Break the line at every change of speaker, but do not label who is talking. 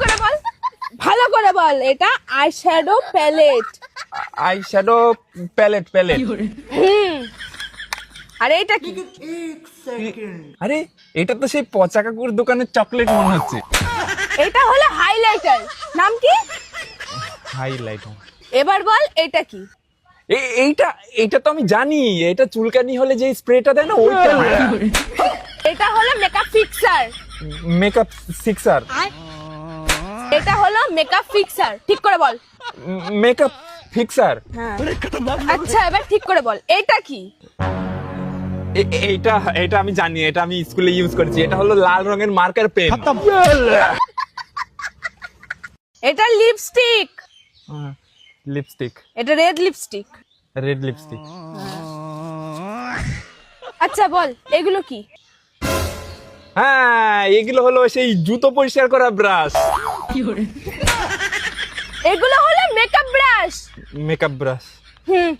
করে বল, ভালো করে বল। এটা eye shadow palette.
Eye shadow palette palette.
আরে এটা কি?
আরে এটা তো সেই পচা কাকুর দোকানের চকলেট মনে হচ্ছে।
এটা হলো হাইলাইটার। নাম কি?
হাইলাইটার।
এবার বল এটা কি?
এইটা এইটা তো আমি জানি, এটা চুলকানি হলে যে স্প্রেটা দেয় না ওইটা।
এটা হলো মেকআপ ফিক্সার।
মেকআপ সিক্সার।
এটা হলো মেকআপ ফিক্সার, ঠিক করে বল।
Makeup fixer.
হ্যাঁ। আচ্ছা এবার ঠিক করে বল এটা কি?
এইটা এটা আমি জানি, এটা আমি স্কুলে ইউজ করেছি। এটা হলো লাল রঙের মার্কার পেন।
এটা লিপস্টিক।
লিপস্টিক।
এটা রেড লিপস্টিক।
Red lipstick.
আচ্ছা বল এগুলো কি?
হ্যাঁ এগুলো হলো সেই জুতো পরিষ্কার করা ব্রাশ।
এগুলো হলো মেকআপ ব্রাশ।
Makeup brush.
হুম।